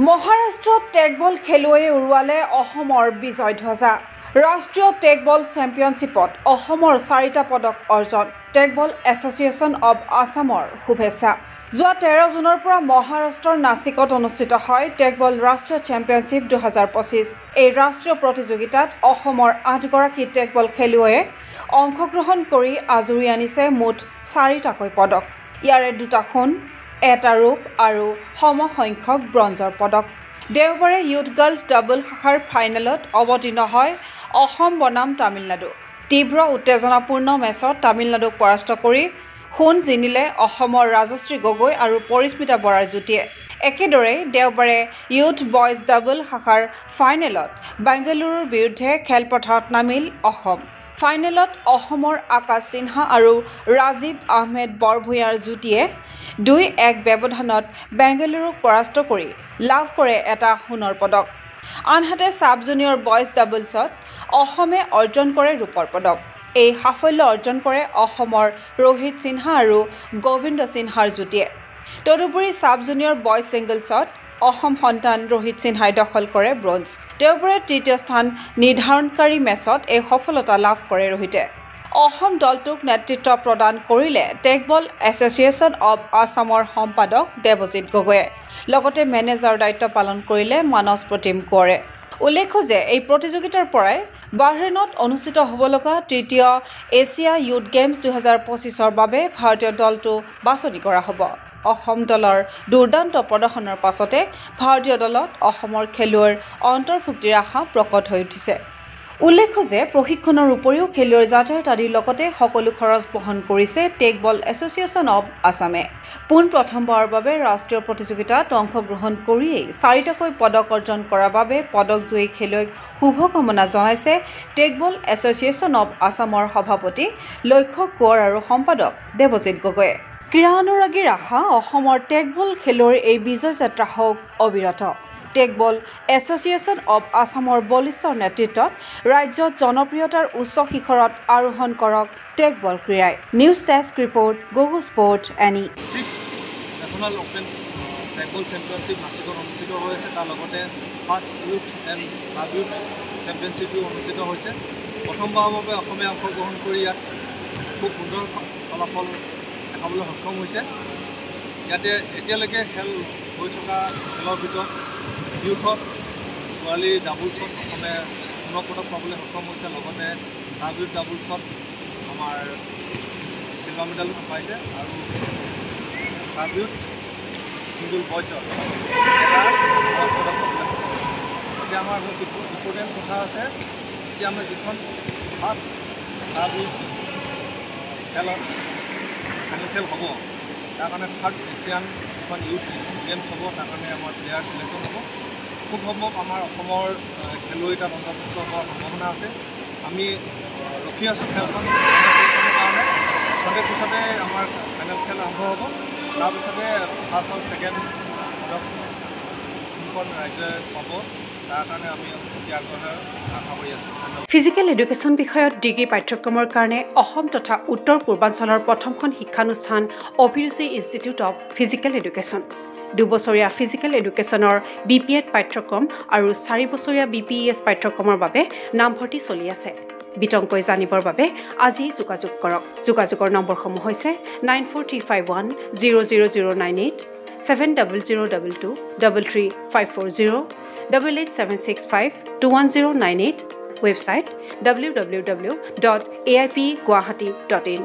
মহাৰাষ্ট্ৰত টেগবল খেলুৱৈয়ে উৰুৱালে অসমৰ বিজয় ধ্বজা। ৰাষ্ট্ৰীয় টেগবল চেম্পিয়নশ্বিপত অসমৰ 4টা পদক অৰ্জন। টেগবল এছ'চিয়েশ্যন অৱ আছামৰ শুভেচ্ছা। যোৱা 13 জুনৰ পৰা মহাৰাষ্ট্ৰৰ নাছিকত অনুষ্ঠিত হয় টেগবল ৰাষ্ট্ৰীয় চেম্পিয়নশ্বিপ 2025। এই ৰাষ্ট্ৰীয় প্ৰতিযোগিতাত অসমৰ 8গৰাকী টেগবল খেলুৱৈয়ে অংশগ্ৰহণ কৰি আজুৰি আনিছে মুঠ 4টাকৈ পদক। ইয়াৰে 2টা সোণ, 1টা ৰূপ আৰু সমসংখ্যক ব্ৰঞ্জৰ পদক। দেওবাৰে ইউথ গাৰ্লছ ডাবল শাখাৰ ফাইনেলত অৱতীৰ্ণ হয় অসম বনাম তামিলনাডু। তীব্ৰ উত্তেজনাপূৰ্ণ মেচত তামিলনাডুক পৰাস্ত কৰি সোণ জিনিলে অসমৰ ৰাজশ্ৰী গগৈ আৰু পৰিস্মিতা বৰাৰ যুটিয়ে। একেদৰে দেওবাৰে ইউথ বয়জ ডাবল শাখাৰ ফাইনেলত বেংগালুৰুৰ বিৰুদ্ধে খেলপথাৰত নামিল অসম। ফাইনেলত অসমৰ আকাশ সিনহা আৰু ৰাজীৱ আহমেদ বৰভূঞাৰ যুটিয়ে 2-1 ব্যৱধানত বেংগালুৰুক পৰাস্ত কৰি লাভ কৰে এটা সোণৰ পদক। আনহাতে ছাব জুনিয়ৰ বয়জ ডাবলছত অসমে অৰ্জন কৰে ৰূপৰ পদক। এই সাফল্য অৰ্জন কৰে অসমৰ ৰোহিত সিনহা আৰু গোবিন্দ সিনহাৰ যুটিয়ে। তদুপৰি ছাব জুনিয়ৰ বয়জ ছিংগলছত অসম সন্তান ৰোহিত সিনহাই দখল কৰে ব্ৰঞ্জ। দেওবাৰে তৃতীয় স্থান নিৰ্ধাৰণকাৰী মেচত এই সফলতা লাভ কৰে ৰোহিতে। অসম দলটোক নেতৃত্ব প্ৰদান কৰিলে টেগবল এছ'চিয়েশ্যন অৱ আছামৰ সম্পাদক দেৱজিৎ গগৈয়ে। লগতে মেনেজাৰৰ দায়িত্ব পালন কৰিলে মানস প্ৰতিম কোঁৱৰে। উল্লেখ্য যে এই প্ৰতিযোগিতাৰ পৰাই বাহৰেইনত অনুষ্ঠিত হ'ব লগা তৃতীয় এছিয়া ইউথ গেমছ 2025ৰ বাবে ভাৰতীয় দলটো বাছনি কৰা হ'ব। অসম দলৰ দুৰ্দান্ত প্ৰদৰ্শনৰ পাছতে ভাৰতীয় দলত অসমৰ খেলুৱৈৰ অন্তৰ্ভুক্তিৰ আশা প্ৰকট হৈ উঠিছে। উল্লেখ্য যে প্ৰশিক্ষণৰ উপৰিও খেলুৱৈৰ যাতায়াত আদিৰ লগতে সকলো খৰচ বহন কৰিছে টেগবল এছ'চিয়েশ্যন অৱ আছামে। পোনপ্ৰথমবাৰৰ বাবে ৰাষ্ট্ৰীয় প্ৰতিযোগিতাত অংশগ্ৰহণ কৰিয়েই 4টাকৈ পদক অৰ্জন কৰাৰ বাবে পদকজয়ী খেলুৱৈক শুভকামনা জনাইছে টেগবল এছ'চিয়েশ্যন অৱ আছামৰ সভাপতি লক্ষ্য কোঁৱৰ আৰু সম্পাদক দেৱজিৎ গগৈয়ে। ক্ৰীড়া অনুৰাগীৰ আশা অসমৰ টেগবল খেলুৱৈৰ এই বিজয় যাত্ৰা হওক অবিৰত। টেগবল এছ'চিয়েশ্যন অৱ আছামৰ বলিষ্ঠ নেতৃত্বত ৰাজ্যত জনপ্ৰিয়তাৰ উচ্চ শিখৰত আৰোহণ কৰক টেগবল ক্ৰীড়াই। নিউজ ডেস্ক ৰিপৰ্ট গোগো স্পৰ্ট এনি। 6th national open Teqball championship নাছিকত অনুষ্ঠিত হৈ আছে। তাৰ লগতে first youth and sub youth চেম্পিয়নশ্বিপো অনুষ্ঠিত হৈছে। প্ৰথমবাৰৰ বাবে অসমে অংশগ্ৰহণ কৰি ইয়াত খুব সুন্দৰ ফলাফল দেখাবলৈ সক্ষম হৈছে। ইয়াতে এতিয়ালৈকে খেল হৈ থকা খেলৰ ভিতৰত ইউথত ছোৱালী ডাবলছত অসমে সোণৰ পদক পাবলৈ সক্ষম হৈছে। লগতে ছাব ইউথ ডাবলছত আমাৰ চিলভাৰ মেডেল পাইছে আৰু ছাব ইউথ ছিংগল বয়ছত এটা পদক পাবলৈ সক্ষম হৈছে। এতিয়া আমাৰ ইম্পৰ্টেণ্ট কথা আছে, এতিয়া আমাৰ যিখন ফাৰ্ষ্ট ছাব ইউথ খেলত ফাইনেল খেল হ'ব, তাৰ কাৰণে 3rd এছিয়ান এখন ইউথ গেমছ হ'ব। তাৰ কাৰণে আমাৰ প্লেয়াৰ ছিলেকশ্যন হ'ব। খুব সম্ভৱ আমাৰ অসমৰ খেলুৱৈ তাত অন্তৰ্ভুক্ত হোৱাৰ সম্ভাৱনা আছে। আমি ৰখি আছোঁ খেলখন কাৰণে। খন্তেক পিছতে আমাৰ ফাইনেল খেল আৰম্ভ হ'ব। তাৰপিছতে ফাৰ্ষ্ট আৰু ছেকেণ্ড পদক কোনখন ৰাজ্যই পাব তাৰ কাৰণে আমি অতি আগ্ৰহেৰে আশা কৰি আছোঁ। ফিজিকেল এডুকেশ্যন বিষয়ত ডিগ্ৰী পাঠ্যক্ৰমৰ কাৰণে অসম তথা উত্তৰ পূৰ্বাঞ্চলৰ প্ৰথমখন শিক্ষানুষ্ঠান অভিৰুচি ইনষ্টিটিউট অৱ ফিজিকেল এডুকেশ্যন। 2 বছৰীয়া ফিজিকেল এডুকেশ্যনৰ BPEd পাঠ্যক্ৰম আৰু 4 বছৰীয়া BPES পাঠ্যক্ৰমৰ বাবে নামভৰ্তি চলি আছে। বিতংকৈ জানিবৰ বাবে আজি যোগাযোগ কৰক। যোগাযোগৰ নম্বৰসমূহ হৈছে 9435100098, 7002233540, 88765210998, ৱেবছাইট www.aipguwahati.in।